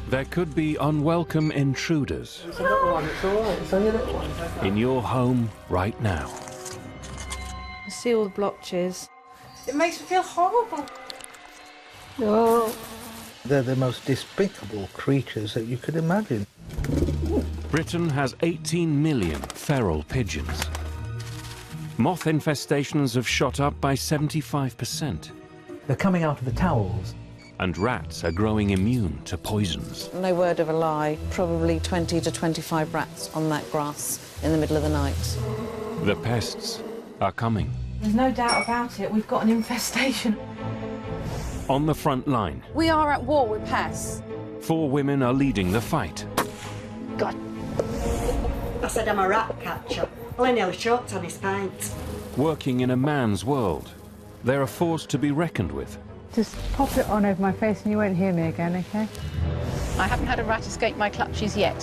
There could be unwelcome intruders It's a little one, it's all right. It's only a little one. in your home right now. I see all the blotches. It makes me feel horrible. Oh. They're the most despicable creatures that you could imagine. Britain has 18 million feral pigeons. Moth infestations have shot up by 75%. They're coming out of the towels. And rats are growing immune to poisons. No word of a lie, probably 20 to 25 rats on that grass in the middle of the night. The pests are coming. There's no doubt about it, we've got an infestation. On the front line, We are at war with pests. 4 women are leading the fight. God. I said I'm a rat catcher. Well, I nearly choked on his pint. Working in a man's world, they're a force to be reckoned with. Just pop it on over my face and you won't hear me again, OK? I haven't had a rat escape my clutches yet.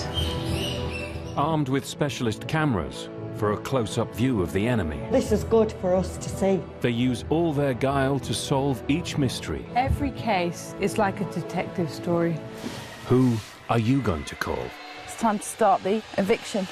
Armed with specialist cameras for a close-up view of the enemy, This is good for us to see. they use all their guile to solve each mystery. Every case is like a detective story. Who are you going to call? It's time to start the eviction.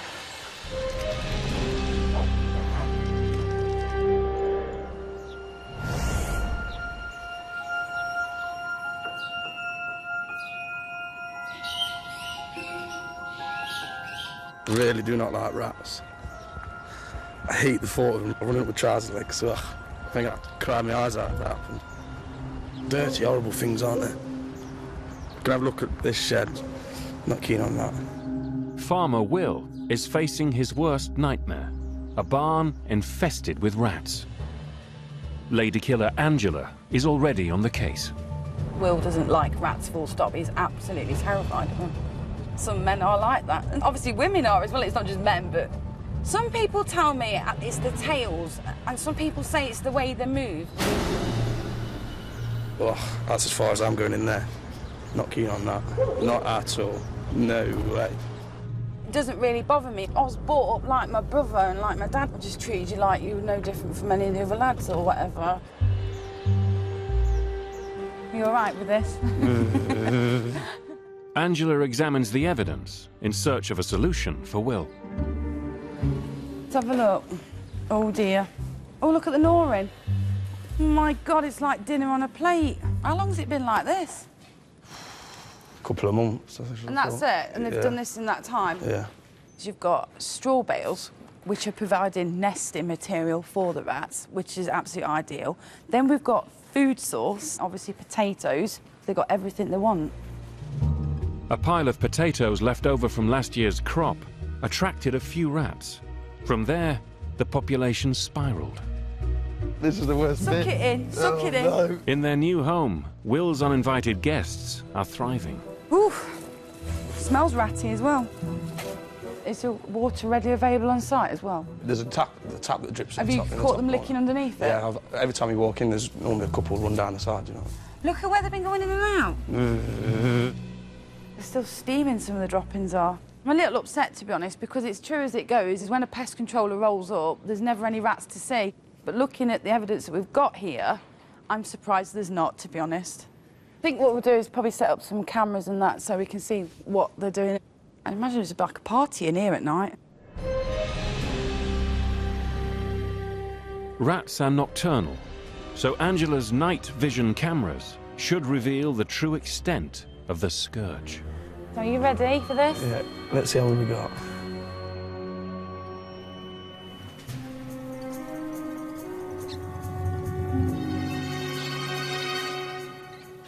I really do not like rats. I hate the thought of them running up with trouser legs. Ugh. I think I'd cry my eyes out if that happened. Dirty, horrible things, aren't they? Can I have a look at this shed? Not keen on that. Farmer Will is facing his worst nightmare, a barn infested with rats. Lady killer Angela is already on the case. Will doesn't like rats, full stop. He's absolutely terrified of them. Some men are like that. And obviously women are as well, it's not just men, but some people tell me it's the tails, and some people say it's the way they move. Ugh, that's as far as I'm going in there. Not keen on that. Not at all. No way. It doesn't really bother me. I was brought up like my brother and like my dad. I just treated you like you were no different from any of the other lads or whatever. Are you all right with this? Angela examines the evidence in search of a solution for Will. Let's have a look. Oh dear. Oh, look at the gnawing. Oh my God, it's like dinner on a plate. How long has it been like this? Couple of months. And that's it? And they've done this in that time? Yeah. You've got straw bales, which are providing nesting material for the rats, which is absolutely ideal. Then we've got food source, obviously potatoes. They've got everything they want. A pile of potatoes left over from last year's crop attracted a few rats. From there, the population spiraled. This is the worst Suck bit. it in, suck it in. No. In their new home, Will's uninvited guests are thriving. Ooh, smells ratty as well. Is the water readily available on site as well? There's the tap that drips on Have the you top. in the caught top them corner. licking underneath it? Yeah, every time you walk in, there's normally a couple run down the side, you know. Look at where they've been going in and out. They're still steaming, some of the droppings are. I'm a little upset, to be honest, because it's true as it goes, is when a pest controller rolls up, there's never any rats to see. But looking at the evidence that we've got here, I'm surprised there's not, to be honest. I think what we'll do is probably set up some cameras and that so we can see what they're doing. I imagine it's like a party in here at night. Rats are nocturnal, so Angela's night vision cameras should reveal the true extent of the scourge. So are you ready for this? Yeah, let's see how many we got.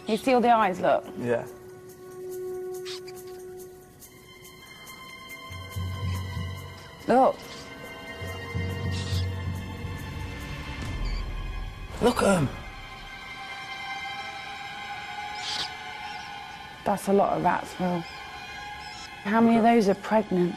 You see all the eyes, look? Yeah. Look. Look at them. That's a lot of rats, Will. How many of those are pregnant?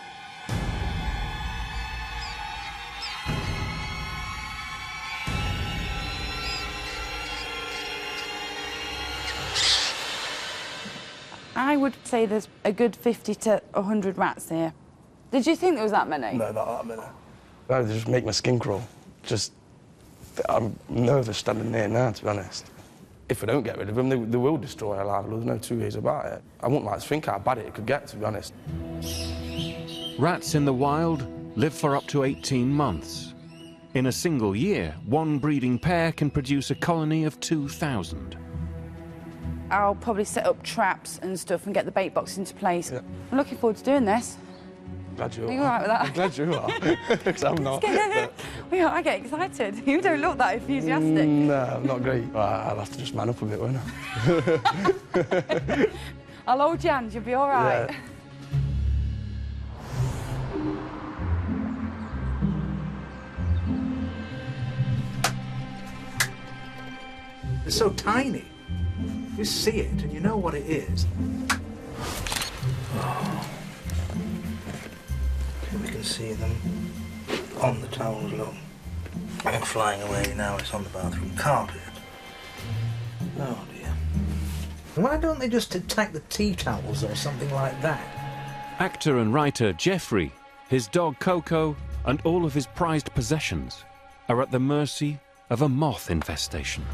I would say there's a good 50 to 100 rats here. Did you think there was that many? No, not that many. That would just make my skin crawl. I'm nervous standing there now, to be honest. If I don't get rid of them, they will destroy our life. There's no two ways about it. I wouldn't like to think how bad it could get, to be honest. Rats in the wild live for up to 18 months. In a single year, one breeding pair can produce a colony of 2,000. I'll probably set up traps and stuff and get the bait box into place. Yeah. I'm looking forward to doing this. Glad you are. Are you all right with that? I'm glad you are, because I'm not. Well, I get excited. You don't look that enthusiastic. No, I'm not great. Well, I'll have to just man up a bit, won't I? I'll hold your hand, you'll be all right. Yeah. It's so tiny. You see it and you know what it is. Oh. Here we can see them on the towels, look. And flying away now, it's on the bathroom carpet. Oh dear. Why don't they just attack the tea towels or something like that? Actor and writer Jeffrey, his dog Coco, and all of his prized possessions are at the mercy of a moth infestation.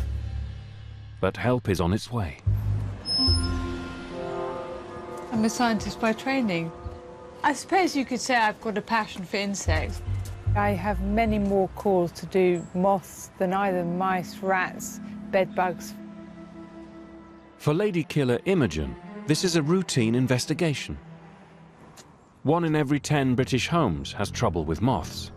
But help is on its way. I'm a scientist by training. I suppose you could say I've got a passion for insects. I have many more calls to do moths than either mice, rats, bedbugs. For lady killer Imogen, this is a routine investigation. 1 in every 10 British homes has trouble with moths.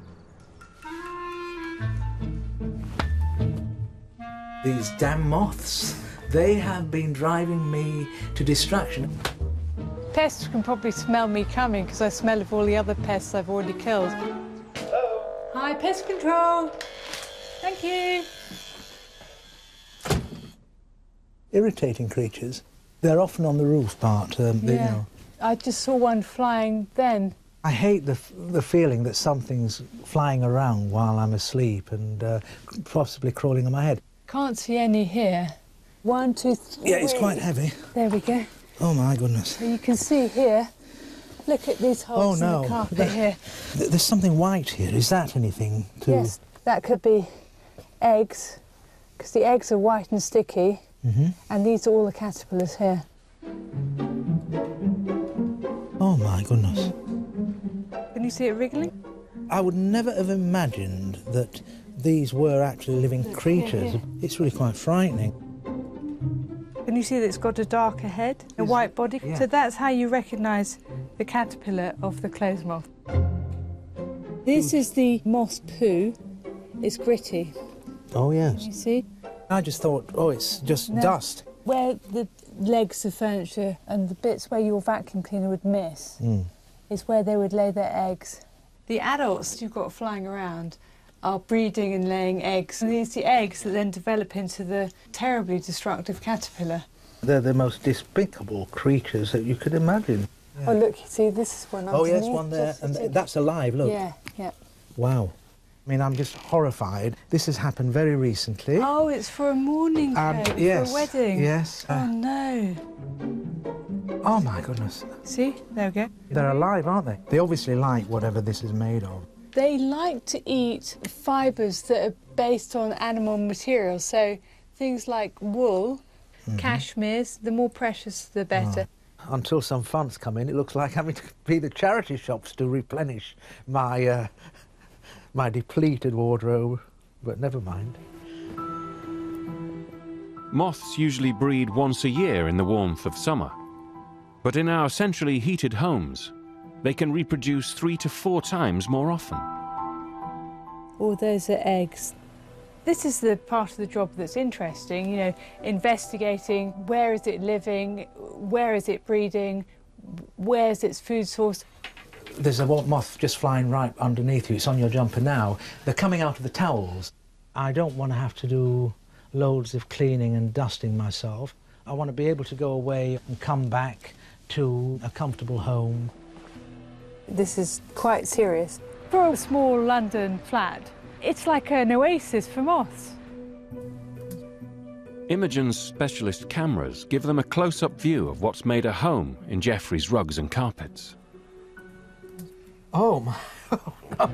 These damn moths, they have been driving me to distraction. Pests can probably smell me coming because I smell of all the other pests I've already killed. Hi, pest control. Thank you. Irritating creatures. They're often on the roof part, you know. I just saw one flying then. I hate the feeling that something's flying around while I'm asleep and possibly crawling on my head. Can't see any here. 1, 2, 3. Yeah, it's quite heavy. There we go. Oh my goodness. So you can see here. Look at these holes in the carpet here. There's something white here. Is that anything to... Yes, that could be eggs, because the eggs are white and sticky, and these are all the caterpillars here. Oh my goodness. Can you see it wriggling? I would never have imagined that these were actually living creatures. It's really quite frightening. Can you see that it's got a darker head, a white body? Yeah. So that's how you recognise the caterpillar of the clothes moth. This is the moth's poo. It's gritty. Oh yes. You see? I just thought, oh, it's just dust. Where the legs of furniture and the bits where your vacuum cleaner would miss is where they would lay their eggs. The adults you've got flying around are breeding and laying eggs, and it's the eggs that then develop into the terribly destructive caterpillar. They're the most despicable creatures that you could imagine. Yeah. Oh, look, you see, this is one underneath. Oh, yes, one there, and that's alive, look. Yeah, yeah. Wow. I mean, I'm just horrified. This has happened very recently. Oh, it's for a mourning coat, yes, for a wedding. Yes. Oh, no. Oh, my goodness. See, there we go. They're alive, aren't they? They obviously like whatever this is made of. They like to eat fibres that are based on animal materials, so things like wool, cashmeres, the more precious the better. Oh. Until some funds come in, it looks like having to be the charity shops to replenish my, my depleted wardrobe, but never mind. Moths usually breed once a year in the warmth of summer. But in our centrally heated homes, they can reproduce 3 to 4 times more often. All those are eggs. This is the part of the job that's interesting, you know, investigating where is it living, where is it breeding, where's its food source. There's a moth just flying right underneath you. It's on your jumper now. They're coming out of the towels. I don't want to have to do loads of cleaning and dusting myself. I want to be able to go away and come back to a comfortable home. This is quite serious. For a small London flat, it's like an oasis for moths. Imogen's specialist cameras give them a close-up view of what's made a home in Jeffrey's rugs and carpets. Oh my, oh, no.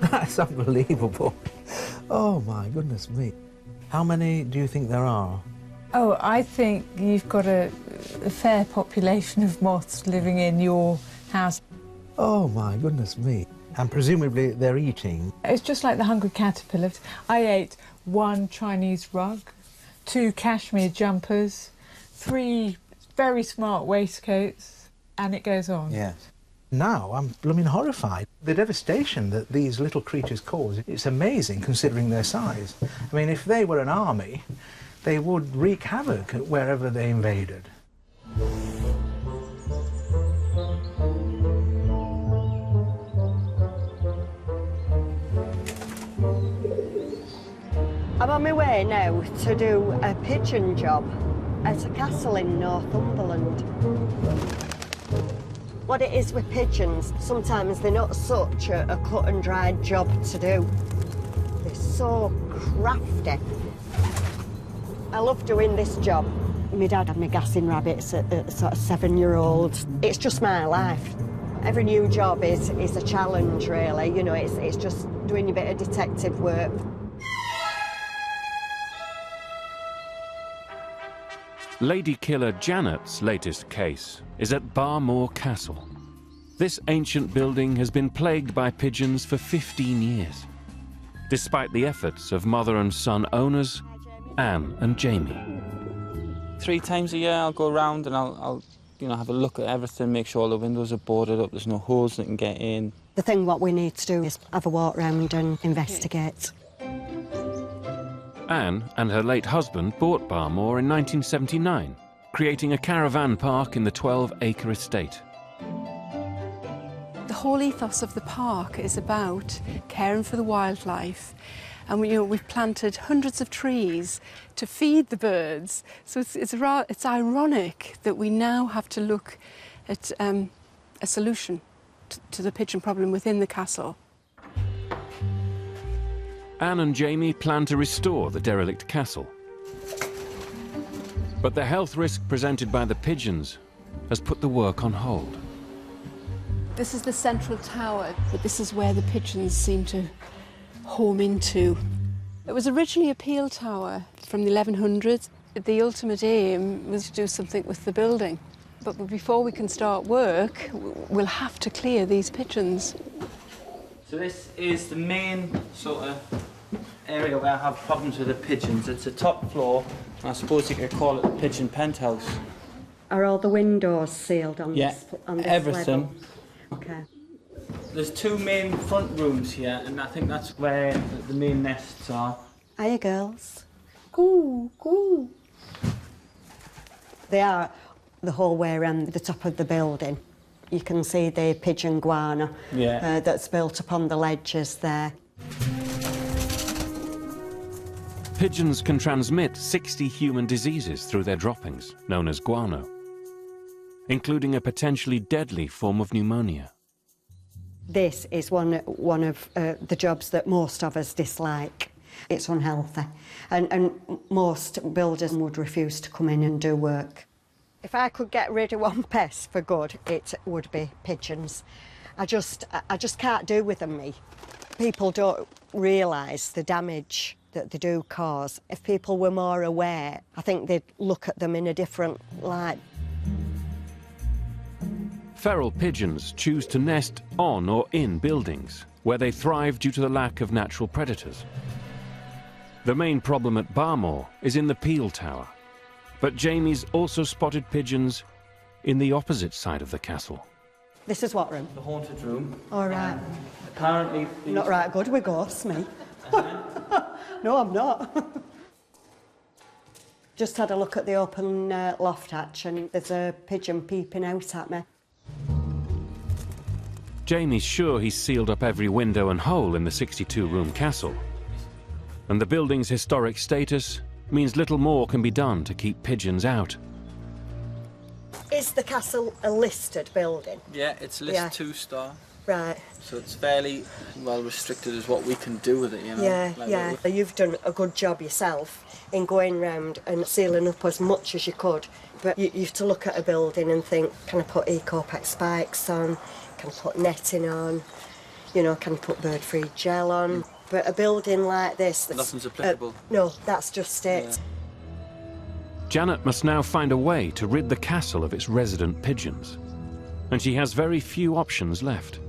That's unbelievable. Oh my goodness me. How many do you think there are? Oh, I think you've got a fair population of moths living in your house. Oh, my goodness me. And presumably they're eating. It's just like the hungry caterpillars. I ate 1 Chinese rug, 2 cashmere jumpers, 3 very smart waistcoats, and it goes on. Yes. Now I'm blooming horrified. The devastation that these little creatures cause, it's amazing considering their size. I mean, if they were an army, they would wreak havoc wherever they invaded. I'm on my way now to do a pigeon job at a castle in Northumberland. What it is with pigeons, sometimes they're not such a cut and dried job to do. They're so crafty. I love doing this job. My dad had me gassing rabbits at sort of 7-year-old. It's just my life. Every new job is a challenge, really. You know, it's just doing a bit of detective work. Lady Killer Janet's latest case is at Barmore Castle. This ancient building has been plagued by pigeons for 15 years, despite the efforts of mother and son owners, Anne and Jamie. 3 times a year I'll go around and I'll have a look at everything, make sure all the windows are boarded up, there's no holes that can get in. The thing what we need to do is have a walk round and investigate. Anne and her late husband bought Barmore in 1979, creating a caravan park in the 12-acre estate. The whole ethos of the park is about caring for the wildlife, and we've planted hundreds of trees to feed the birds. So it's ironic that we now have to look at a solution to the pigeon problem within the castle. Anne and Jamie plan to restore the derelict castle. But the health risk presented by the pigeons has put the work on hold. This is the central tower, but this is where the pigeons seem to home into. It was originally a peel tower from the 1100s. The ultimate aim was to do something with the building. But before we can start work, we'll have to clear these pigeons. So this is the main sort of area where I have problems with the pigeons. It's a top floor, and I suppose you could call it the pigeon penthouse. Are all the windows sealed on Yeah, this everything. level? Okay. There's 2 main front rooms here, and I think that's where the main nests are. Hiya, girls. Coo, coo. They are the whole way around the top of the building. You can see the pigeon guano that's built upon the ledges there. Pigeons can transmit 60 human diseases through their droppings, known as guano, including a potentially deadly form of pneumonia. This is one of the jobs that most of us dislike. It's unhealthy, and most builders would refuse to come in and do work. If I could get rid of one pest for good, it would be pigeons. I just can't do with them, me. People don't realise the damage that they do cause. If people were more aware, I think they'd look at them in a different light. Feral pigeons choose to nest on or in buildings, where they thrive due to the lack of natural predators. The main problem at Barmore is in the peel tower, but Jamie's also spotted pigeons in the opposite side of the castle. This is what room? The haunted room. All right. Apparently... Not right good with ghosts, me. No, I'm not. Just had a look at the open loft hatch and there's a pigeon peeping out at me. Jamie's sure he's sealed up every window and hole in the 62-room castle. And the building's historic status means little more can be done to keep pigeons out. Is the castle a listed building? Yeah, it's list 2-star. Right. So it's fairly well restricted as what we can do with it, you know. Yeah. You've done a good job yourself in going round and sealing up as much as you could. But you have to look at a building and think, can I put eco-pack spikes on? Can I put netting on? You know, can I put bird-free gel on? But a building like this... Nothing's applicable. No, that's just it. Yeah. Janet must now find a way to rid the castle of its resident pigeons. And she has very few options left.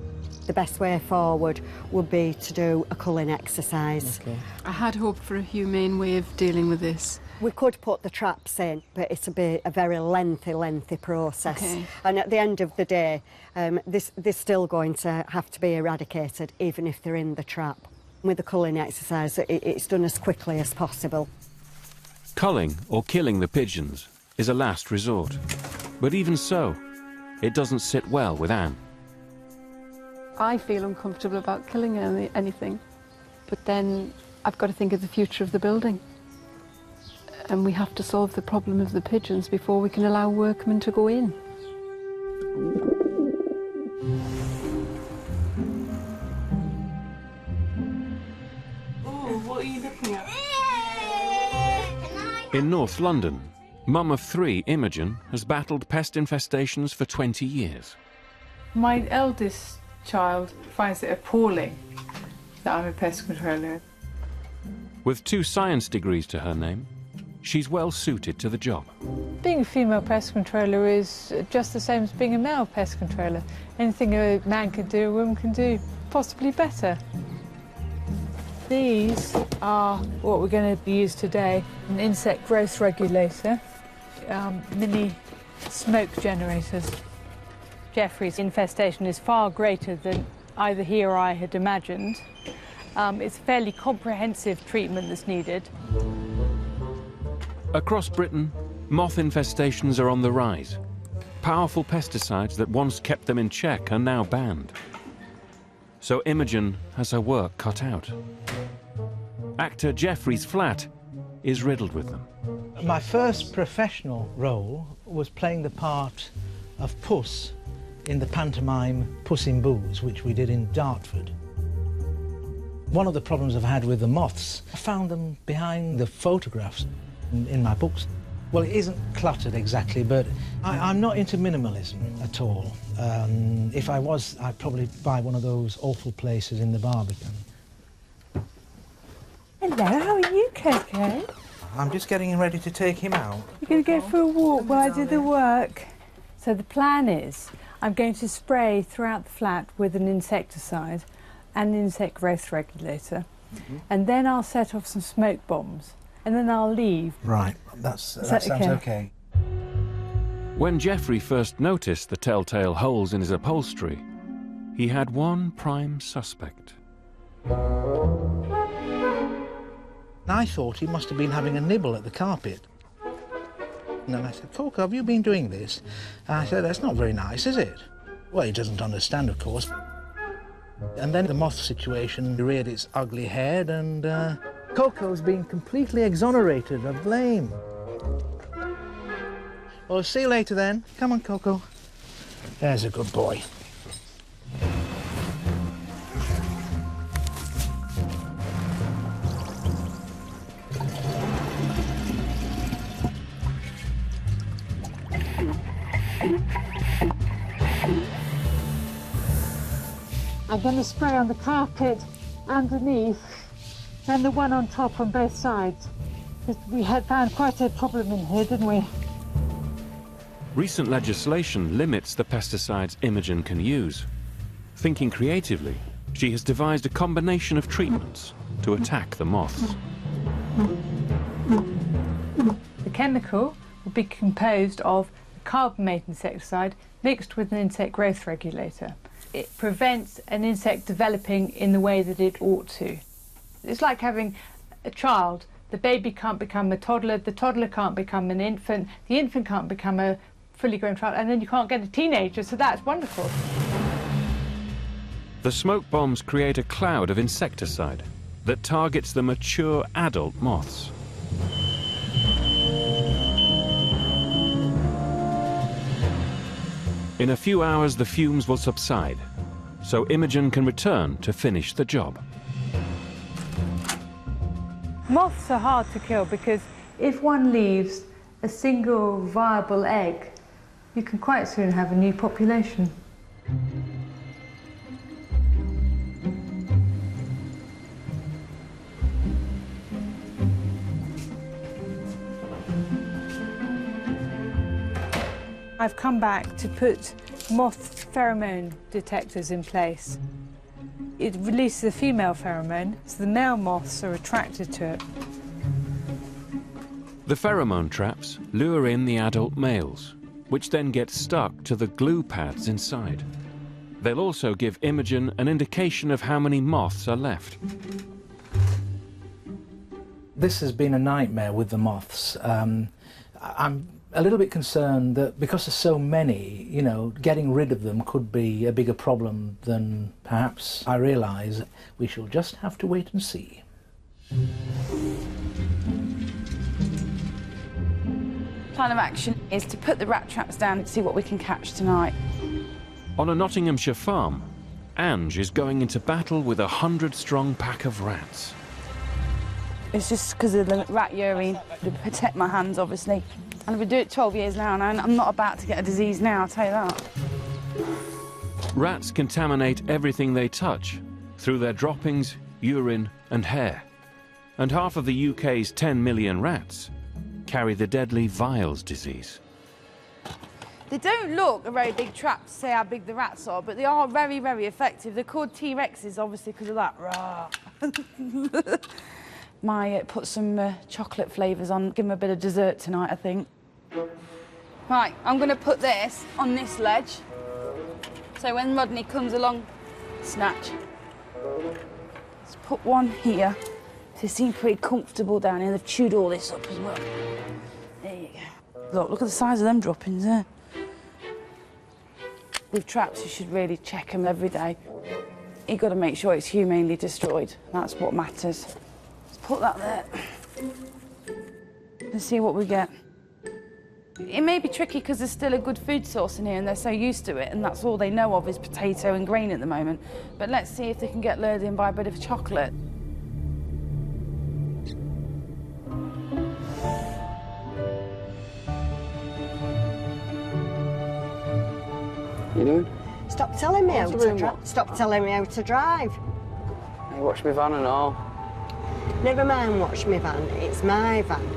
The best way forward would be to do a culling exercise. Okay. I had hoped for a humane way of dealing with this. We could put the traps in, but it'd be a very lengthy process. Okay. And at the end of the day, they're still going to have to be eradicated, even if they're in the trap. With the culling exercise, it's done as quickly as possible. Culling or killing the pigeons is a last resort. But even so, it doesn't sit well with Anne. I feel uncomfortable about killing anything, but then I've got to think of the future of the building. And we have to solve the problem of the pigeons before we can allow workmen to go in. Oh, what are you looking at? In North London, mum of 3, Imogen, has battled pest infestations for 20 years. My eldest child finds it appalling that I'm a pest controller. With 2 science degrees to her name, she's well suited to the job. Being a female pest controller is just the same as being a male pest controller. Anything a man can do, a woman can do, possibly better. These are what we're going to use today, an insect growth regulator, mini smoke generators. Geoffrey's infestation is far greater than either he or I had imagined. It's a fairly comprehensive treatment that's needed. Across Britain, moth infestations are on the rise. Powerful pesticides that once kept them in check are now banned. So Imogen has her work cut out. Actor Geoffrey's flat is riddled with them. My first professional role was playing the part of Puss in the pantomime Puss in Boots, which we did in Dartford. One of the problems I've had with the moths, I found them behind the photographs in my books. Well, it isn't cluttered exactly, but I'm not into minimalism at all. If I was, I'd probably buy one of those awful places in the Barbican. Hello, how are you, Coco? I'm just getting ready to take him out. You're going to go for a walk while I do the work. So the plan is I'm going to spray throughout the flat with an insecticide and an insect growth regulator. And then I'll set off some smoke bombs. And then I'll leave. Right, that sounds okay. When Geoffrey first noticed the telltale holes in his upholstery, he had one prime suspect. I thought he must have been having a nibble at the carpet. And then I said, Coco, have you been doing this? And I said, that's not very nice, is it? Well, he doesn't understand, of course. And then the moth situation reared its ugly head, and Coco's been completely exonerated of blame. Well, see you later then. Come on, Coco. There's a good boy. I'm going to spray on the carpet underneath and the one on top on both sides. We had found quite a problem in here, didn't we? Recent legislation limits the pesticides Imogen can use. Thinking creatively, she has devised a combination of treatments to attack the moths. The chemical will be composed of carbamate insecticide mixed with an insect growth regulator. It prevents an insect developing in the way that it ought to. It's like having a child. The baby can't become a toddler, the toddler can't become an infant, the infant can't become a fully grown child, and then you can't get a teenager, so that's wonderful. The smoke bombs create a cloud of insecticide that targets the mature adult moths. In a few hours, the fumes will subside, so Imogen can return to finish the job. Moths are hard to kill because if one leaves a single viable egg, you can quite soon have a new population. I've come back to put moth pheromone detectors in place. It releases a female pheromone, so the male moths are attracted to it. The pheromone traps lure in the adult males, which then get stuck to the glue pads inside. They'll also give Imogen an indication of how many moths are left. This has been a nightmare with the moths. I'm a little bit concerned that because there's so many, you know, getting rid of them could be a bigger problem than perhaps I realise. We shall just have to wait and see. Plan of action is to put the rat traps down and see what we can catch tonight. On a Nottinghamshire farm, Ange is going into battle with 100-strong pack of rats. It's just because of the rat urine to protect my hands, obviously. And I've been doing it 12 years now, and I'm not about to get a disease now, I'll tell you that. Rats contaminate everything they touch through their droppings, urine and hair. And half of the UK's 10 million rats carry the deadly Viles disease. They don't look a very big trap to say how big the rats are, but they are very, very effective. They're called T-Rexes, obviously, because of that. Put some chocolate flavours on, give them a bit of dessert tonight, I think. Right, I'm going to put this on this ledge. So when Rodney comes along, snatch. Let's put one here. They seem pretty comfortable down here. They've chewed all this up as well. There you go. Look at the size of them droppings there. With traps, you should really check them every day. You've got to make sure it's humanely destroyed. That's what matters. Let's put that there. Let's see what we get. It may be tricky because there's still a good food source in here and they're so used to it, and that's all they know of is potato and grain at the moment. But let's see if they can get lured in by a bit of chocolate. You doing? Stop telling me how to drive. Stop telling me how to drive. You watch my van and all. Never mind watch my van, it's my van.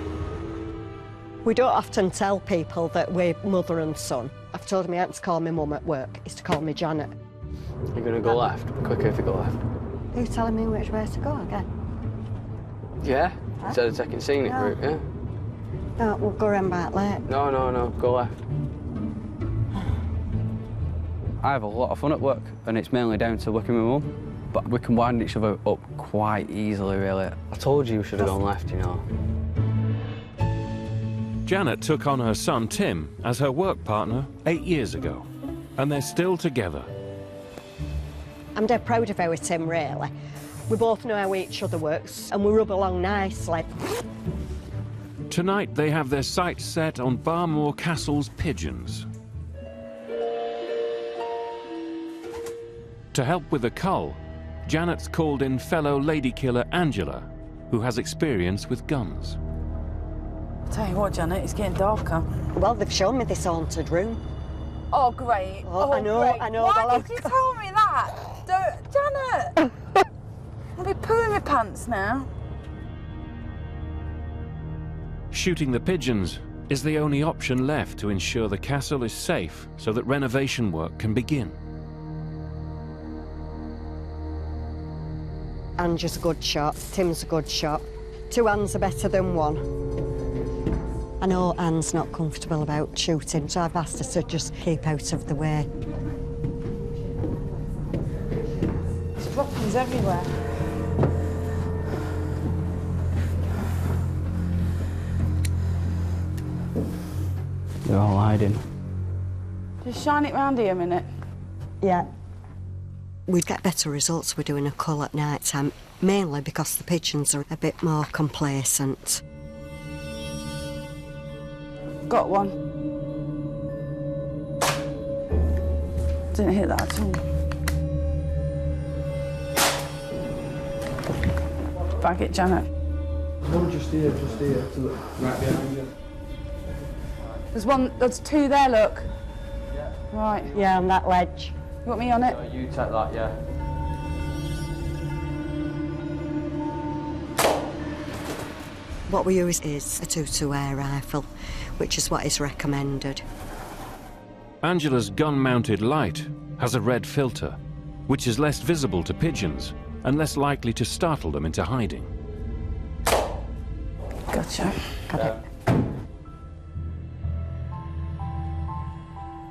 We don't often tell people that we're mother and son. I've told him he had to call me mum at work, he's to call me Janet. You're going to go left? Quicker if you go left. Who's telling me which way to go again? Yeah, instead of taking scenic route, yeah. No, we'll go around back late. No, go left. I have a lot of fun at work, and it's mainly down to working with Mum. But we can wind each other up quite easily, really. I told you should have gone left, you know. Janet took on her son Tim as her work partner 8 years ago, and they're still together. I'm dead proud of our Tim, really. We both know how each other works, and we rub along nicely. Tonight they have their sights set on Barmore Castle's pigeons. To help with the cull, Janet's called in fellow lady killer Angela, who has experience with guns. I'll tell you what, Janet, it's getting darker. Well, they've shown me this haunted room. Oh, great. Oh, I know, great. I know. Why did you tell me that? Janet! I'll be pooing my pants now. Shooting the pigeons is the only option left to ensure the castle is safe so that renovation work can begin. Angie's a good shot, Tim's a good shot. 2 hands are better than 1. I know Anne's not comfortable about shooting, so I've asked her to just keep out of the way. There's droppings everywhere. They're all hiding. Just shine it round here a minute. Yeah. We'd get better results with doing a cull at night time, mainly because the pigeons are a bit more complacent. Got one. Didn't hit that at all. Bag it, Janet. One just here, right behind you. There's 2 there, look. Yeah. Right. Yeah, on that ledge. You want me on it? You take that, yeah. What we use is a 2-2 air rifle, which is what is recommended. Angela's gun-mounted light has a red filter, which is less visible to pigeons and less likely to startle them into hiding. Gotcha. Got it.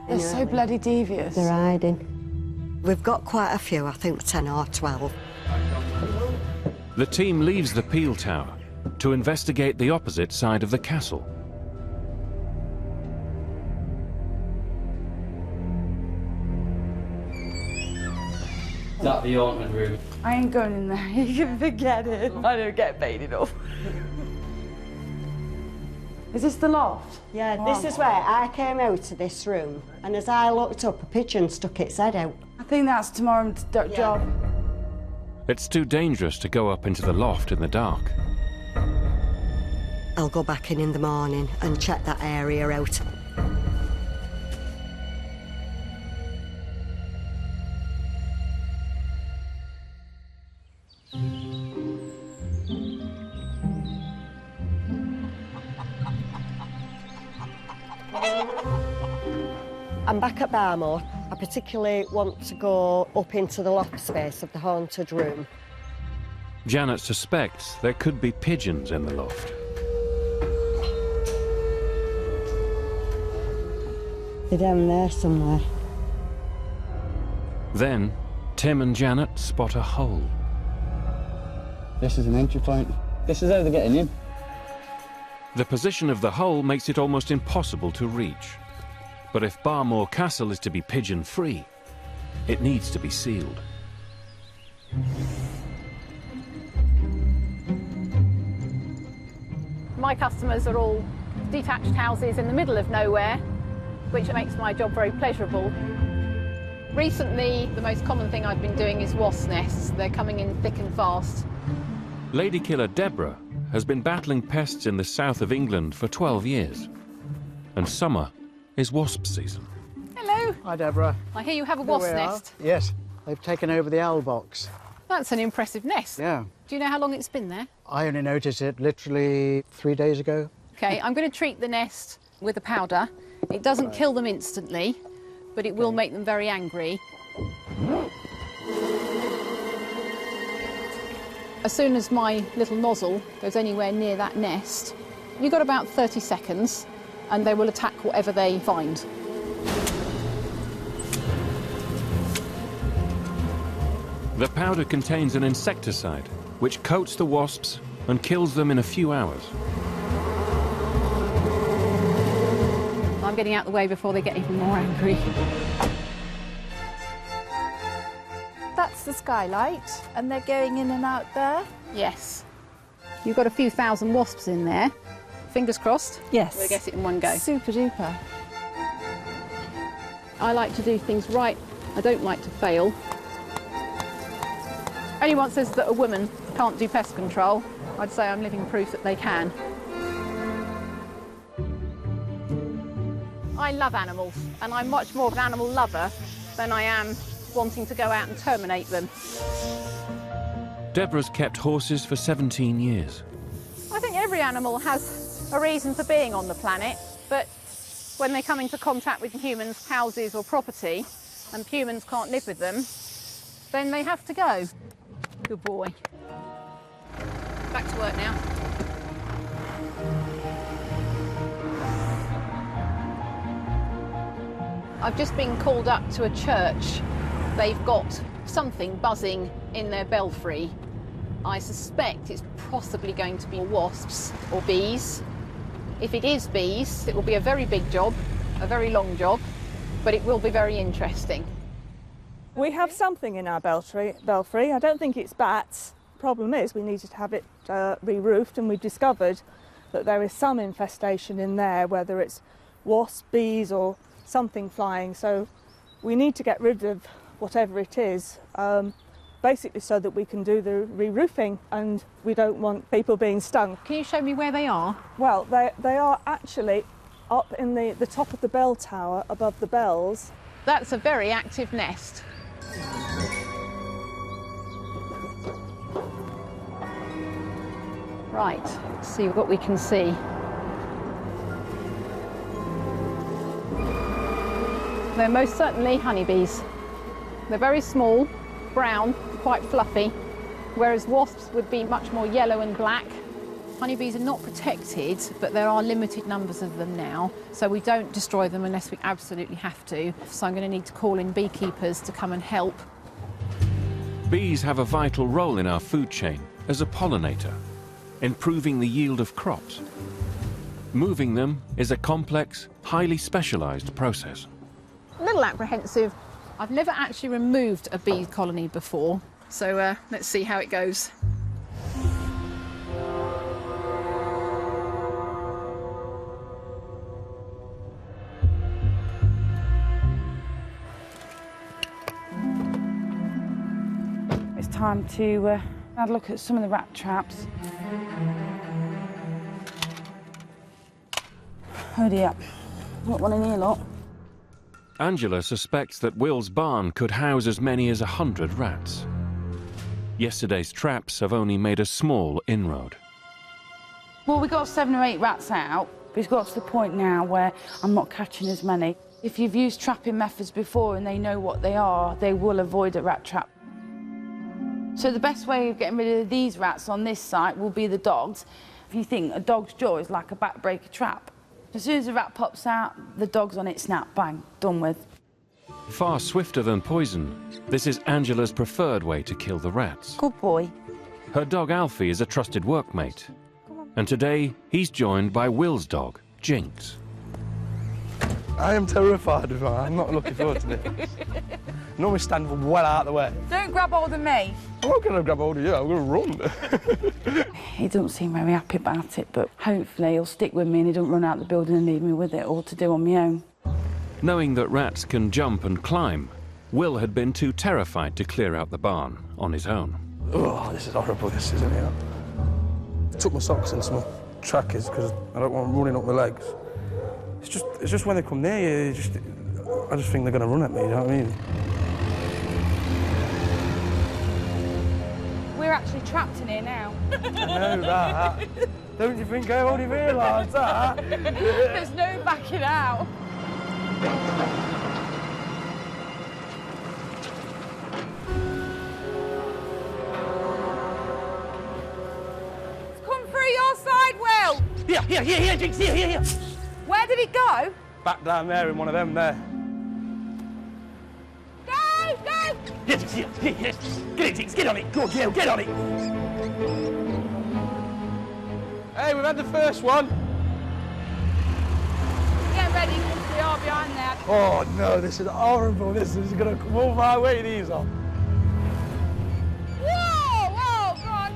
They're so bloody devious. They're hiding. We've got quite a few, I think 10 or 12. The team leaves the peel tower to investigate the opposite side of the castle. Is that the haunted room? I ain't going in there. You can forget it. I don't get paid enough. Is this the loft? Yeah, this is where I came out of this room, and as I looked up, a pigeon stuck its head out. I think that's tomorrow's job. It's too dangerous to go up into the loft in the dark. I'll go back in the morning and check that area out. I'm back at Barmore. I particularly want to go up into the loft space of the haunted room. Janet suspects there could be pigeons in the loft. They're down there somewhere. Then, Tim and Janet spot a hole. This is an entry point. This is how they're getting in. The position of the hole makes it almost impossible to reach. But if Barmore Castle is to be pigeon-free, it needs to be sealed. My customers are all detached houses in the middle of nowhere, which makes my job very pleasurable. Recently, the most common thing I've been doing is wasp nests. They're coming in thick and fast. Lady killer Deborah has been battling pests in the south of England for 12 years. And summer is wasp season. Hello. Hi, Deborah. I hear you have a wasp nest. Yes, they've taken over the owl box. That's an impressive nest. Yeah. Do you know how long it's been there? I only noticed it literally 3 days ago. Okay, I'm going to treat the nest with a powder. It doesn't kill them instantly, but it will make them very angry. As soon as my little nozzle goes anywhere near that nest, you've got about 30 seconds and they will attack whatever they find. The powder contains an insecticide, which coats the wasps and kills them in a few hours. I'm getting out the way before they get even more angry. That's the skylight, and they're going in and out there? Yes. You've got a few thousand wasps in there. Fingers crossed. Yes. We'll get it in one go. Super duper. I like to do things right. I don't like to fail. Anyone says that a woman can't do pest control, I'd say I'm living proof that they can. I love animals, and I'm much more of an animal lover than I am wanting to go out and terminate them. Deborah's kept horses for 17 years. I think every animal has a reason for being on the planet, but when they come into contact with humans' houses or property, and humans can't live with them, then they have to go. Good boy. Back to work now. I've just been called up to a church. They've got something buzzing in their belfry. I suspect it's possibly going to be wasps or bees. If it is bees, it will be a very big job, a very long job, but it will be very interesting. We have something in our belfry. I don't think it's bats. Problem is we needed to have it re-roofed, and we've discovered that there is some infestation in there, whether it's wasps, bees or something flying. So we need to get rid of whatever it is, basically so that we can do the re-roofing, and we don't want people being stung. Can you show me where they are? Well, they are actually up in the top of the bell tower above the bells. That's a very active nest. Right, let's see what we can see. They're most certainly honeybees. They're very small, brown, quite fluffy, whereas wasps would be much more yellow and black. Honeybees are not protected, but there are limited numbers of them now, so we don't destroy them unless we absolutely have to. So I'm going to need to call in beekeepers to come and help. Bees have a vital role in our food chain as a pollinator, improving the yield of crops. Moving them is a complex, highly specialised process. A little apprehensive. I've never actually removed a bee colony before, so let's see how it goes. It's time to have a look at some of the rat traps. Oh dear, not one in here, lot. Angela suspects that Will's barn could house as many as 100 rats. Yesterday's traps have only made a small inroad. Well, we got 7 or 8 rats out, but it's got to the point now where I'm not catching as many. If you've used trapping methods before and they know what they are, they will avoid a rat trap. So the best way of getting rid of these rats on this site will be the dogs. If you think a dog's jaw is like a backbreaker trap, as soon as the rat pops out, the dog's on it, snap, bang, done with. Far swifter than poison, this is Angela's preferred way to kill the rats. Good boy. Her dog Alfie is a trusted workmate, and today he's joined by Will's dog, Jinx. I am terrified of her. I'm not looking forward to this. Normally stand well out of the way. Don't grab hold of me. I'm not going to grab hold of you, I'm going to run. He doesn't seem very happy about it, but hopefully he'll stick with me and he don't run out the building and leave me with it all to do on my own. Knowing that rats can jump and climb, Will had been too terrified to clear out the barn on his own. Oh, this is horrible, this, isn't it? I took my socks and some trackers because I don't want them running up my legs. It's just when they come near you, I just think they're going to run at me, you know what I mean? We're actually trapped in here now. I know that. Don't you think I already realised that? There's no backing out. It's come through your side, Will. Here, Jinx, here. Where did it go? Back down there in one of them there. Go! Here, Jinx, here. Get it, Jinx, get on it. Go on, Gail, get on it. Hey, we've had the first one. Get ready, we are behind that. Oh, no, this is horrible. This is going to come all my way, these are. Whoa, go on.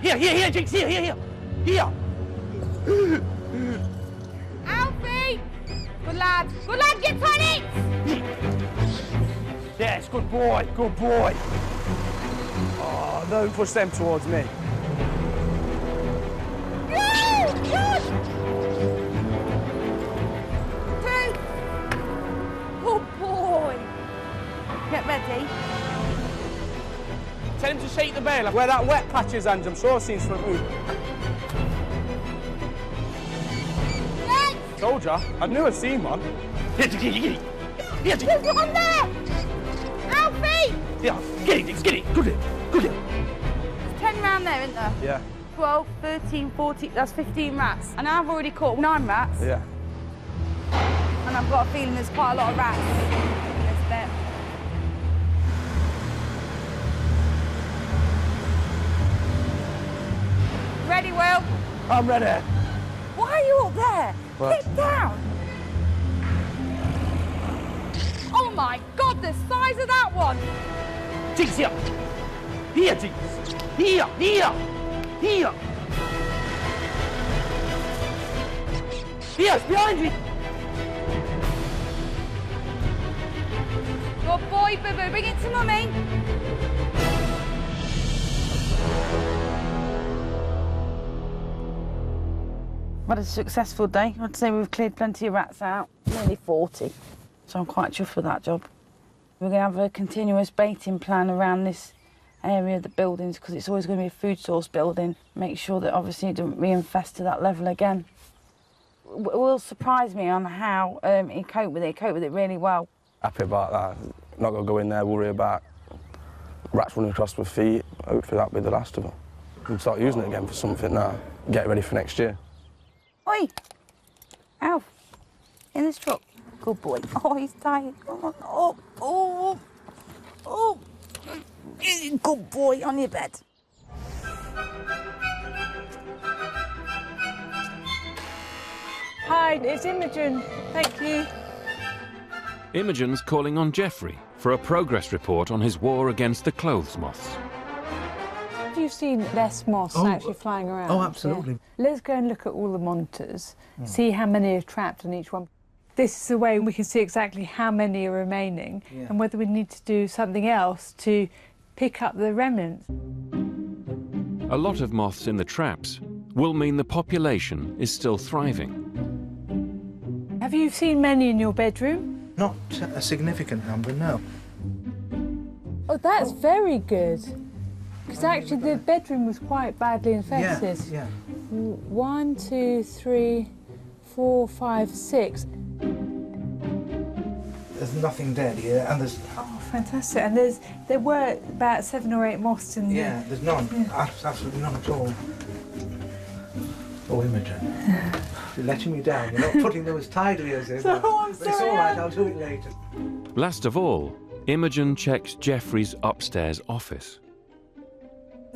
Here, Jinx, here. Alfie! Good lad, get on it! Yes, good boy. Oh, don't push them towards me. Good! 2. Good boy. Get ready. Tell him to shake the bale where that wet patch is, Ange. I'm sure I've seen something move. Told ya, I knew I'd seen one. Here, There's one there! Alfie! Yeah, get it. Good. There's 10 round there, isn't there? Yeah. 12, 13, 14, that's 15 rats. And I've already caught 9 rats. Yeah. And I've got a feeling there's quite a lot of rats in this bit. Ready, Will? I'm ready. Why are you up there? What? Sit down. Oh my God, the size of that one! Jinx, here. Here, Jinx. Here. Here, it's behind you. Good boy, Boo-Boo, bring it to Mummy. What a successful day. I'd say we've cleared plenty of rats out, nearly 40. So I'm quite chuffed with that job. We're going to have a continuous baiting plan around this area of the buildings because it's always going to be a food source building. Make sure that obviously it doesn't reinfest to that level again. will surprise me on how he coped with it. He coped with it really well. Happy about that. Not going to go in there, worry about rats running across my feet. Hopefully that'll be the last of them. We'll start using it again for something now. Get ready for next year. Oi! Alf, in this truck. Good boy. Oh, he's tired. Come on. Oh, oh, oh. Good boy, on your bed. Hi, it's Imogen. Thank you. Imogen's calling on Geoffrey for a progress report on his war against the clothes moths. Have you seen less moths actually flying around? Oh, absolutely. Yeah. Let's go and look at all the monitors, see how many are trapped on each one. This is the way we can see exactly how many are remaining and whether we need to do something else to pick up the remnants. A lot of moths in the traps will mean the population is still thriving. Have you seen many in your bedroom? Not a significant number, no. Oh, that's very good. Because actually the bedroom was quite badly infested. Yeah. 1, 2, 3, 4, 5, 6. There's nothing dead here, and there's... Oh, fantastic. And there were about 7 or 8 moths in there. Yeah, there's none. Yeah. Absolutely none at all. Oh, Imogen. You're letting me down. You're not putting them as tidily as this. Oh, I'm sorry. It's all right, I'll do it later. Last of all, Imogen checks Geoffrey's upstairs office.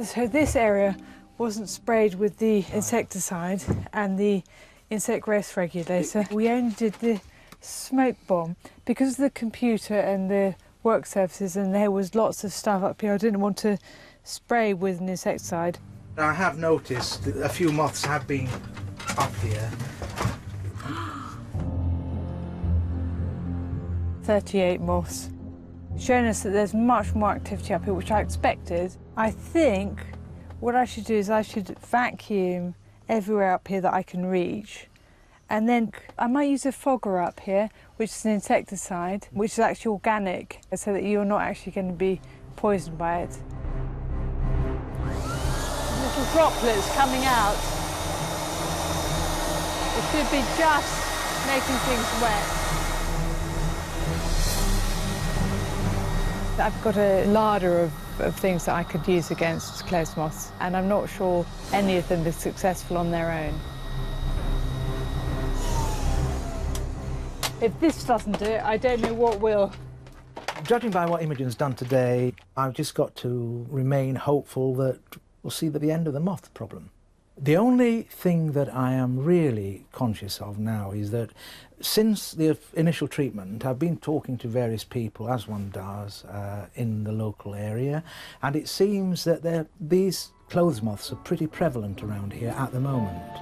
So this area wasn't sprayed with the insecticide and the insect growth regulator. We only did the smoke bomb because of the computer and the work surfaces, and there was lots of stuff up here. I didn't want to spray with an insecticide. I have noticed that a few moths have been up here. 38 moths, showing us that there's much more activity up here, which I expected. I think what I should do is I should vacuum everywhere up here that I can reach. And then I might use a fogger up here, which is an insecticide, which is actually organic, so that you're not actually going to be poisoned by it. Little droplets coming out. It should be just making things wet. I've got a larder of things that I could use against clothes moths, and I'm not sure any of them are successful on their own. If this doesn't do it, I don't know what will. Judging by what Imogen's done today, I've just got to remain hopeful that we'll see the end of the moth problem. The only thing that I am really conscious of now is that since the initial treatment, I've been talking to various people, as one does, in the local area, and it seems that these clothes moths are pretty prevalent around here at the moment.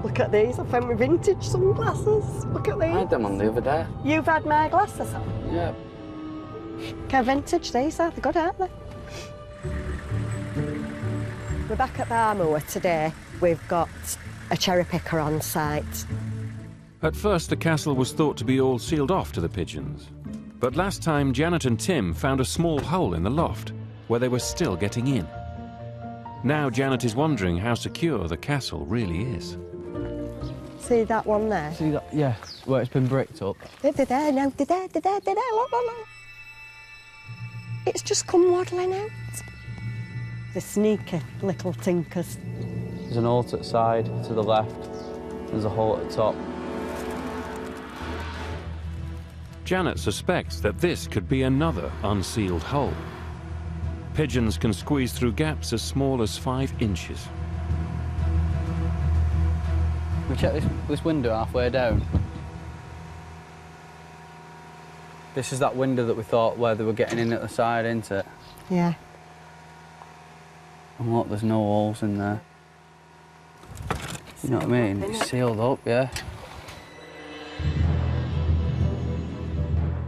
Look at these, I found my vintage sunglasses. Look at these. I had them on the other day. You've had my glasses on? Yeah. Okay, vintage these are, they're good, aren't they? We're back at the Armour today. We've got a cherry picker on site. At first, the castle was thought to be all sealed off to the pigeons. But last time, Janet and Tim found a small hole in the loft where they were still getting in. Now Janet is wondering how secure the castle really is. See that one there? See that? Yeah, where it's been bricked up. They're there now, they're there, look. It's just come waddling out. The sneaky little tinkers. There's an hole to the side, to the left. There's a hole at the top. Janet suspects that this could be another unsealed hole. Pigeons can squeeze through gaps as small as 5 inches. We check this window halfway down. This is that window that we thought where they were getting in at the side, isn't it? Yeah. And look, there's no holes in there. You know what I mean? It's sealed up, yeah.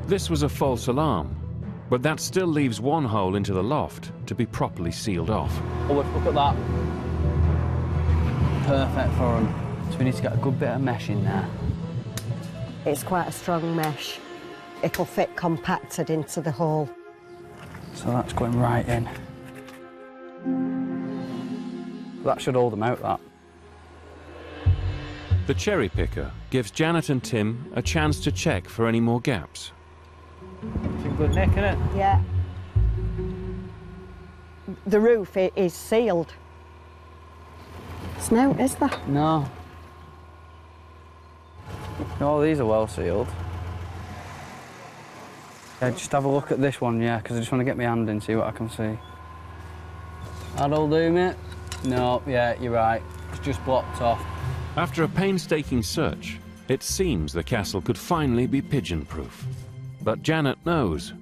This was a false alarm, but that still leaves one hole into the loft to be properly sealed off. Oh, look at that. Perfect for them. So we need to get a good bit of mesh in there. It's quite a strong mesh. It'll fit compacted into the hole. So that's going right in. That should hold them out, that. The cherry picker gives Janet and Tim a chance to check for any more gaps. It's in good nick, isn't it? Yeah. The roof is sealed. It's no, is there? No. No, these are well sealed. Yeah, just have a look at this one, yeah, because I just want to get my hand in, see what I can see. That'll do, mate. No, yeah, you're right. It's just blocked off. After a painstaking search, it seems the castle could finally be pigeon-proof. But Janet knows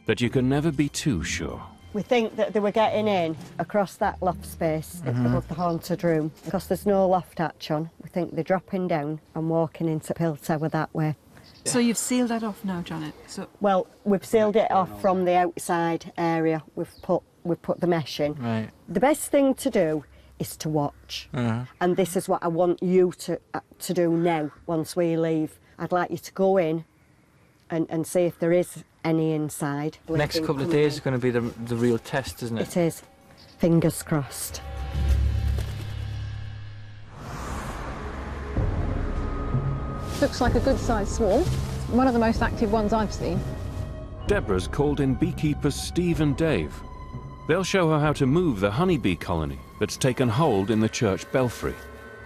that you can never be too sure. We think that they were getting in across that loft space above the haunted room. Because there's no loft hatch on, we think they're dropping down and walking into Pill Tower that way. So you've sealed that off now, Janet? So well, we've sealed it off from the outside area. We've put the mesh in. Right. The best thing to do is to watch. And this is what I want you to do now, once we leave. I'd like you to go in and see if there is any inside. Next couple of days is going to be the real test, isn't it? It is. Fingers crossed. Looks like a good-sized swarm. One of the most active ones I've seen. Deborah's called in beekeepers Steve and Dave. They'll show her how to move the honeybee colony that's taken hold in the church belfry.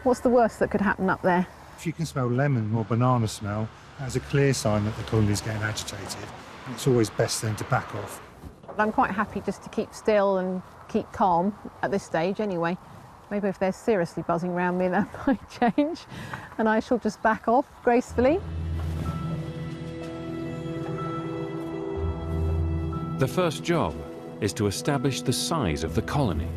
What's the worst that could happen up there? If you can smell lemon or banana smell, that's a clear sign that the colony's getting agitated. It's always best then to back off. I'm quite happy just to keep still and keep calm at this stage anyway. Maybe if they're seriously buzzing around me, that might change, and I shall just back off gracefully. The first job is to establish the size of the colony.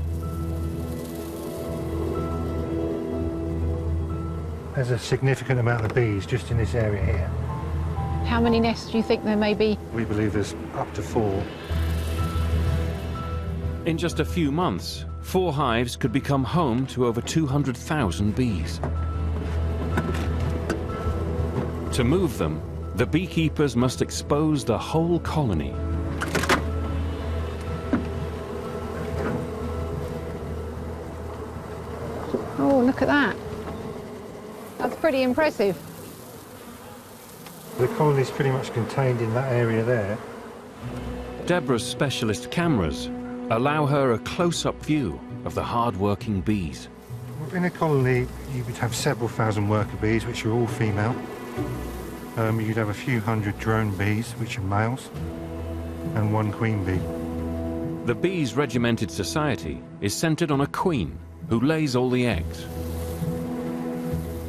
There's a significant amount of bees just in this area here. How many nests do you think there may be? We believe there's up to 4. In just a few months, 4 hives could become home to over 200,000 bees. To move them, the beekeepers must expose the whole colony. Oh, look at that. That's pretty impressive. The colony's pretty much contained in that area there. Deborah's specialist cameras allow her a close-up view of the hard-working bees. In a colony, you would have several thousand worker bees, which are all female. You'd have a few hundred drone bees, which are males, and 1 queen bee. The bees' regimented society is centered on a queen who lays all the eggs.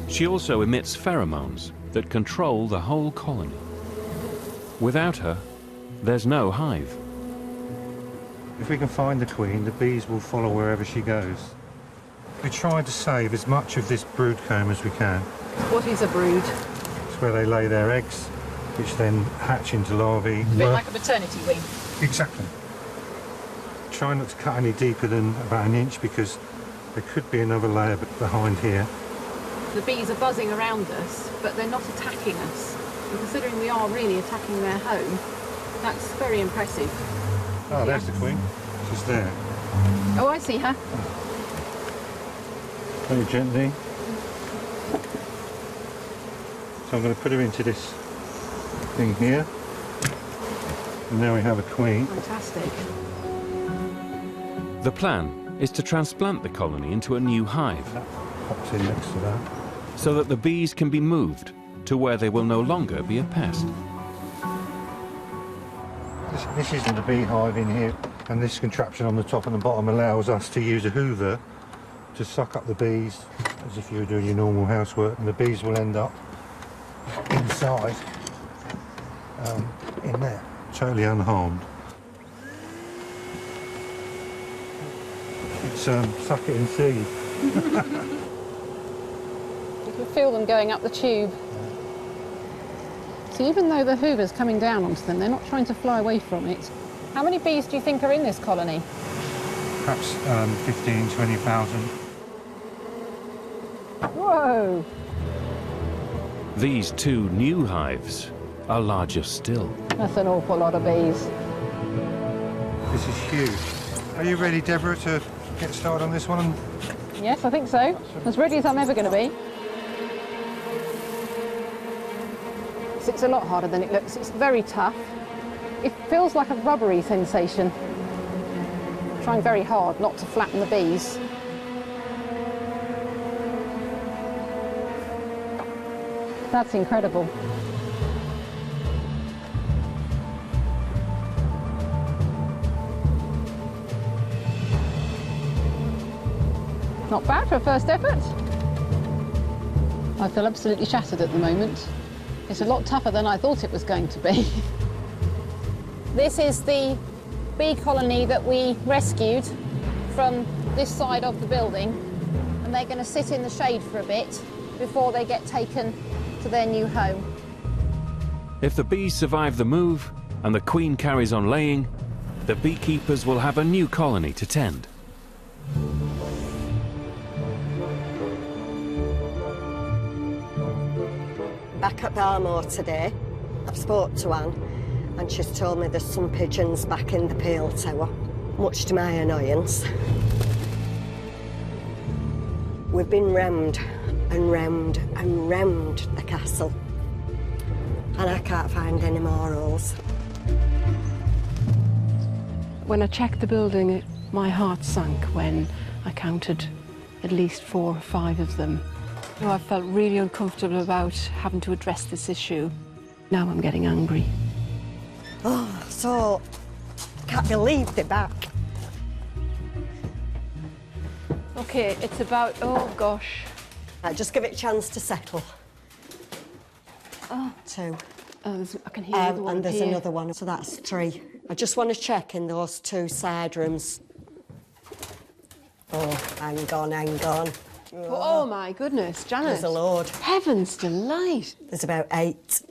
She also emits pheromones that control the whole colony. Without her, there's no hive. If we can find the queen, the bees will follow wherever she goes. We try to save as much of this brood comb as we can. What is a brood? It's where they lay their eggs, which then hatch into larvae. A bit like a maternity wing. Exactly. Try not to cut any deeper than about 1 inch, because there could be another layer behind here. The bees are buzzing around us, but they're not attacking us. And considering we are really attacking their home, that's very impressive. Oh, there's the queen. She's there. Oh, I see her. Very gently. So I'm going to put her into this thing here. And now we have a queen. Fantastic. The plan is to transplant the colony into a new hive. That pops in next to that. So that the bees can be moved to where they will no longer be a pest. This isn't a beehive in here, and this contraption on the top and the bottom allows us to use a hoover to suck up the bees as if you were doing your normal housework, and the bees will end up inside, in there, totally unharmed. It's suck it and see. You can feel them going up the tube. So even though the hoover's coming down onto them, they're not trying to fly away from it. How many bees do you think are in this colony? Perhaps 15, 20,000. Whoa! These 2 new hives are larger still. That's an awful lot of bees. This huge. Are you ready, Deborah, to get started on this one? Yes, I think so. As ready as I'm ever going to be. It's a lot harder than it looks. It's very tough. It feels like a rubbery sensation. I'm trying very hard not to flatten the bees. That's incredible. Not bad for a first effort. I feel absolutely shattered at the moment. It's a lot tougher than I thought it was going to be. This is the bee colony that we rescued from this side of the building, and they're going to sit in the shade for a bit before they get taken to their new home. If the bees survive the move and the queen carries on laying, the beekeepers will have a new colony to tend. Back at Barmore today, I've spoke to Anne and she's told me there's some pigeons back in the peel tower, much to my annoyance. We've been round and round and round the castle and I can't find any more holes. When I checked the building, my heart sank when I counted at least 4 or 5 of them. I felt really uncomfortable about having to address this issue. Now I'm getting angry. Oh, so I can't believe they're back. OK, it's about, oh gosh. Right, just give it a chance to settle. Oh. 2. Oh, I can hear another one and there's here. another one, so that's 3. I just want to check in those 2 side rooms. Oh, hang on. Oh my goodness, Janet. There's a load. Heaven's delight. There's about 8.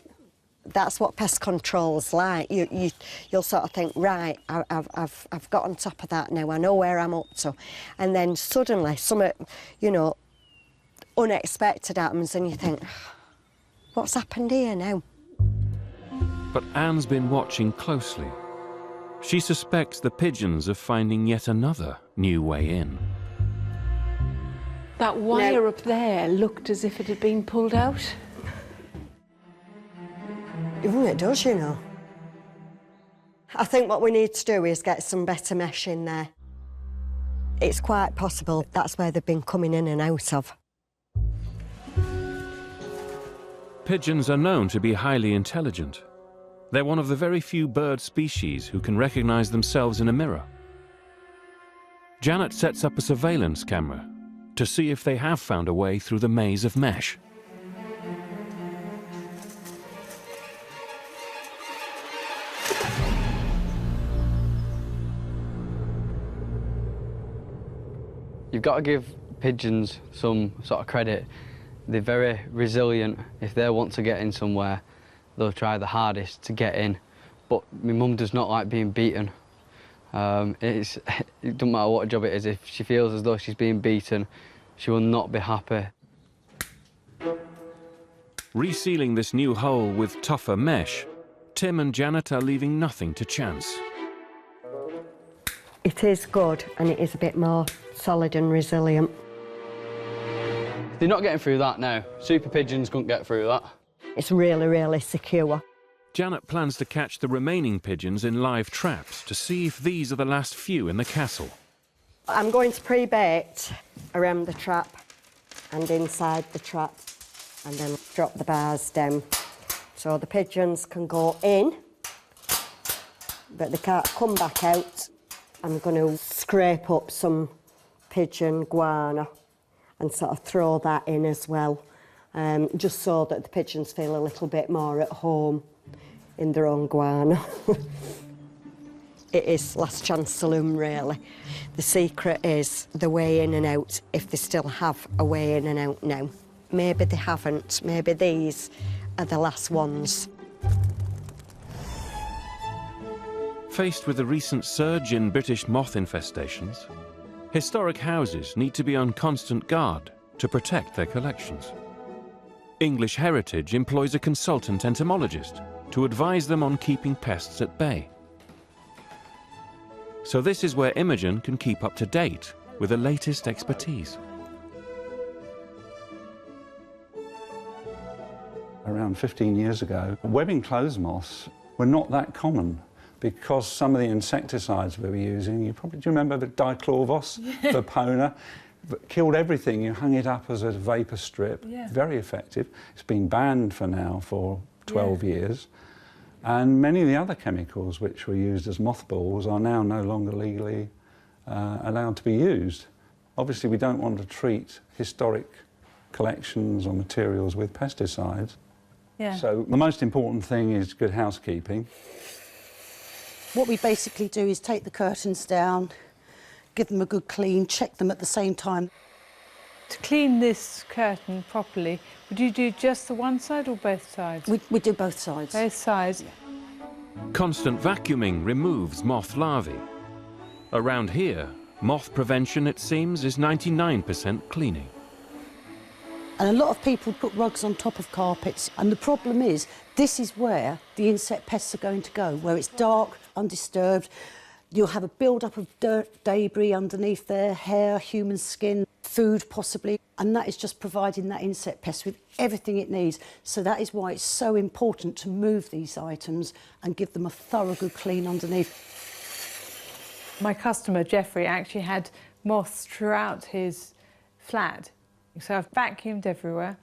That's what pest control's like. You'll sort of think, right, I've got on top of that now. I know where I'm up to, and then suddenly something, you know, unexpected happens, and you think, what's happened here now? But Anne's been watching closely. She suspects the pigeons are finding yet another new way in. That wire up there looked as if it had been pulled out. Even it does, you know. I think what we need to do is get some better mesh in there. It's quite possible that's where they've been coming in and out of. Pigeons are known to be highly intelligent. They're one of the very few bird species who can recognize themselves in a mirror. Janet sets up a surveillance camera to see if they have found a way through the maze of mesh. You've got to give pigeons some sort of credit. They're very resilient. If they want to get in somewhere, they'll try the hardest to get in. But my mum does not like being beaten. It doesn't matter what job it is, if she feels as though she's being beaten, she will not be happy. Resealing this new hole with tougher mesh, Tim and Janet are leaving nothing to chance. It is good, and it is a bit more solid and resilient. They're not getting through that now. Super pigeons couldn't get through that. It's really, really secure. Janet plans to catch the remaining pigeons in live traps to see if these are the last few in the castle. I'm going to pre-bait around the trap and inside the trap, and then drop the bars down. So the pigeons can go in, but they can't come back out. I'm going to scrape up some pigeon guano and sort of throw that in as well, just so that the pigeons feel a little bit more at home in their own guano. It is last chance saloon, really. The secret is the way in and out, if they still have a way in and out now. Maybe they haven't. Maybe these are the last ones. Faced with the recent surge in British moth infestations, historic houses need to be on constant guard to protect their collections. English Heritage employs a consultant entomologist to advise them on keeping pests at bay. So this is where Imogen can keep up to date with the latest expertise. Around 15 years ago, webbing clothes moths were not that common because some of the insecticides we were using, do you remember the dichlorvos, Vapona? Killed everything. You hung it up as a vapour strip. Yeah. Very effective. It's been banned for 12 years. And many of the other chemicals which were used as mothballs are now no longer legally allowed to be used. Obviously, we don't want to treat historic collections or materials with pesticides. Yeah. So the most important thing is good housekeeping. What we basically do is take the curtains down, give them a good clean, check them at the same time. To clean this curtain properly, would you do just the one side or both sides? We do both sides. Both sides. Constant vacuuming removes moth larvae. Around here, moth prevention, it seems, is 99% cleaning. And a lot of people put rugs on top of carpets, and the problem is this is where the insect pests are going to go, where it's dark, undisturbed. You'll have a build-up of dirt, debris underneath there, hair, human skin, food possibly, and that is just providing that insect pest with everything it needs. So that is why it's so important to move these items and give them a thorough good clean underneath. My customer, Jeffrey, actually had moths throughout his flat. So I've vacuumed everywhere,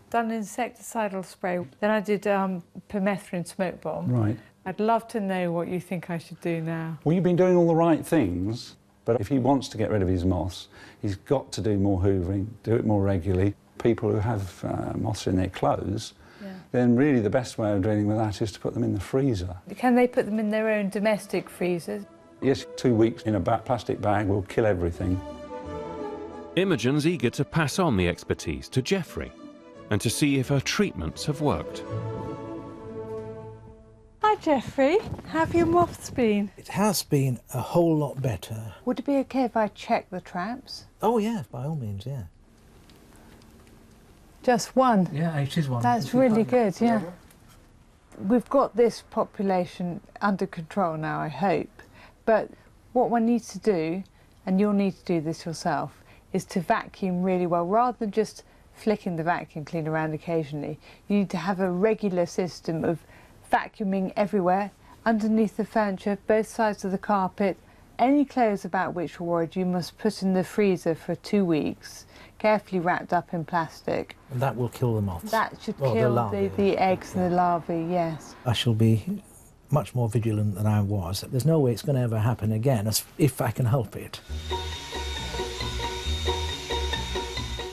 done insecticidal spray, then I did permethrin smoke bomb. Right. I'd love to know what you think I should do now. Well, you've been doing all the right things, but if he wants to get rid of his moths, he's got to do more hoovering, do it more regularly. People who have moths in their clothes, then really the best way of dealing with that is to put them in the freezer. Can they put them in their own domestic freezers? Yes, 2 weeks in a plastic bag will kill everything. Imogen's eager to pass on the expertise to Jeffrey and to see if her treatments have worked. Hi, Jeffrey. How have your moths been? It has been a whole lot better. Would it be okay if I check the traps? Oh, yeah, by all means, yeah. Just one? Yeah, it is one. That's really good, yeah. We've got this population under control now, I hope. But what one needs to do, and you'll need to do this yourself, is to vacuum really well. Rather than just flicking the vacuum cleaner around occasionally, you need to have a regular system of vacuuming everywhere, underneath the furniture, both sides of the carpet. Any clothes about which you're worried you must put in the freezer for 2 weeks, carefully wrapped up in plastic. And that will kill the moths. That should kill the eggs and the larvae, yes. I shall be much more vigilant than I was. There's no way it's going to ever happen again, if I can help it.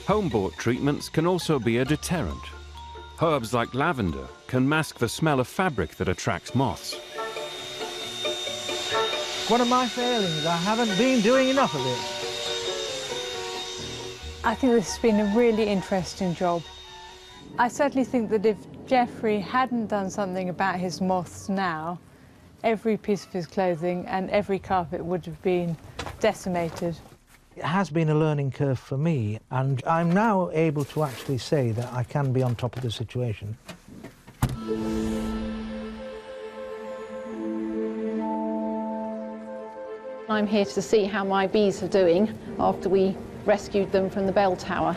Home-bought treatments can also be a deterrent. Herbs like lavender can mask the smell of fabric that attracts moths. One of my failings, I haven't been doing enough of it. I think this has been a really interesting job. I certainly think that if Jeffrey hadn't done something about his moths now, every piece of his clothing and every carpet would have been decimated. It has been a learning curve for me, and I'm now able to actually say that I can be on top of the situation. I'm here to see how my bees are doing after we rescued them from the bell tower.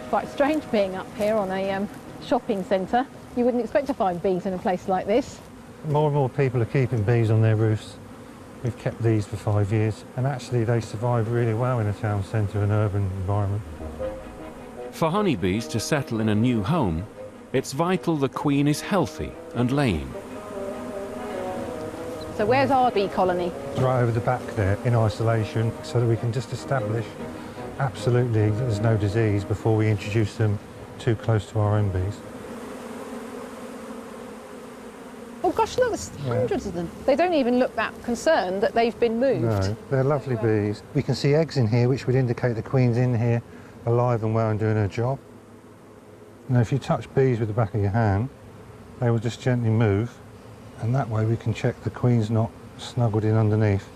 Quite strange being up here on a shopping centre. You wouldn't expect to find bees in a place like this. More and more people are keeping bees on their roofs. We've kept these for 5 years, and actually they survive really well in a town centre and urban environment. For honeybees to settle in a new home, it's vital the queen is healthy and laying. So where's our bee colony? It's right over the back there in isolation, so that we can just establish absolutely there's no disease before we introduce them too close to our own bees. Oh gosh, look, there's hundreds of them. They don't even look that concerned that they've been moved. No, they're lovely bees. We can see eggs in here, which would indicate the queen's in here, alive and well and doing her job. Now, if you touch bees with the back of your hand, they will just gently move, and that way we can check the queen's not snuggled in underneath.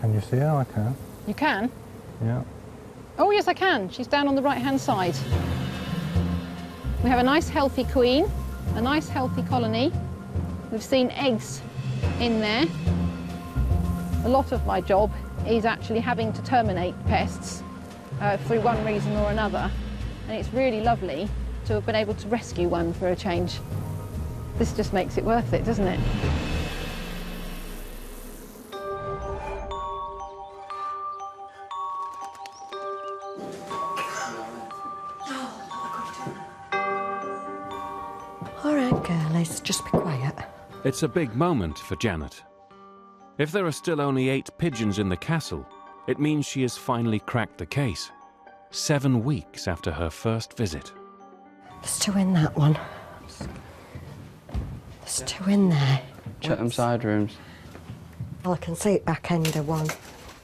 Can you see? Oh, I can. You can? Yeah. Oh yes, I can. She's down on the right-hand side. We have a nice healthy queen, a nice healthy colony. We've seen eggs in there. A lot of my job is actually having to terminate pests for one reason or another, and it's really lovely to have been able to rescue one for a change. This just makes it worth it, doesn't it? All right, girlies, just be quiet. It's a big moment for Janet. If there are still only 8 pigeons in the castle, it means she has finally cracked the case, 7 weeks after her first visit. There's 2 in that one. There's 2 in there. Check them side rooms. Well, I can see it back end of one.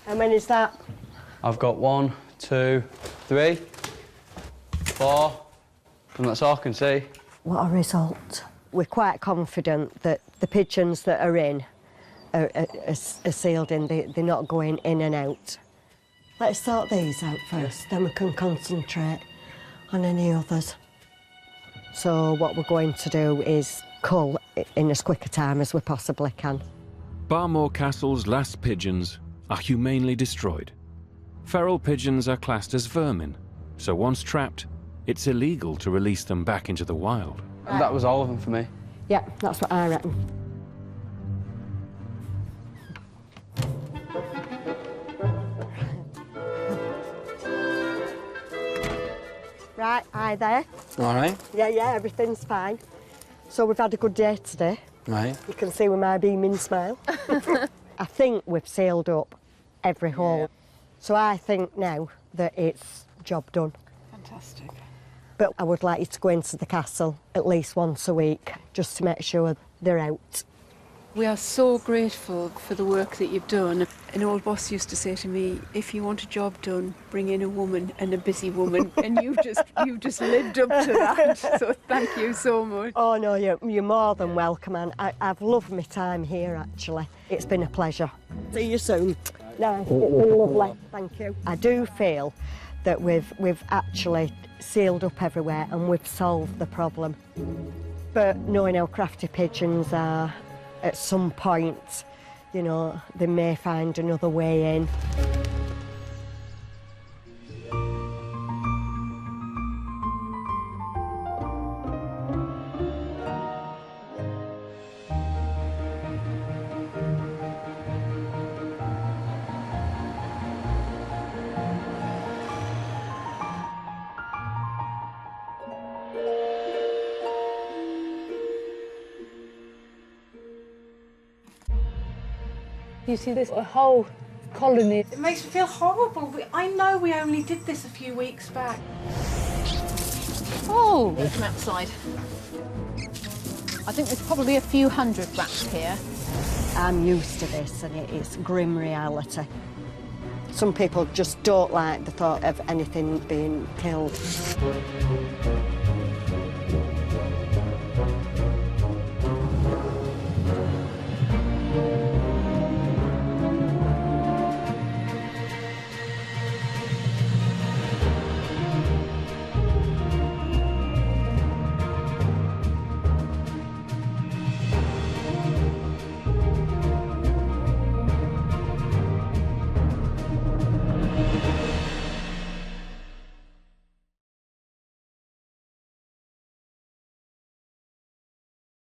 How many is that? I've got 1, 2, 3, 4, and that's all I can see. What a result. We're quite confident that the pigeons that are in are sealed in. They're not going in and out. Let's sort these out first, then we can concentrate on any others. So what we're going to do is cull in as quick a time as we possibly can. Barmore Castle's last pigeons are humanely destroyed. Feral pigeons are classed as vermin, so once trapped, it's illegal to release them back into the wild. And that was all of them for me. Yeah, that's what I reckon. Right, hi there. All right. Yeah, everything's fine. So we've had a good day today. Right. You can see with my beaming smile. I think we've sealed up every hole. So I think now that it's job done. Fantastic. But I would like you to go into the castle at least once a week, just to make sure they're out. We are so grateful for the work that you've done. An old boss used to say to me, if you want a job done, bring in a woman, and a busy woman. And you've just lived up to that. So thank you so much. Oh no, you're more than welcome, and I've loved my time here actually. It's been a pleasure. See you soon. No, it's been lovely. Thank you. I do feel that we've actually sealed up everywhere and we've solved the problem. But knowing how crafty pigeons are, at some point, you know, they may find another way in. You see, there's a whole colony. It makes me feel horrible. I know we only did this a few weeks back. Oh, from outside. I think there's probably a few hundred rats here. I'm used to this and it's grim reality. Some people just don't like the thought of anything being killed.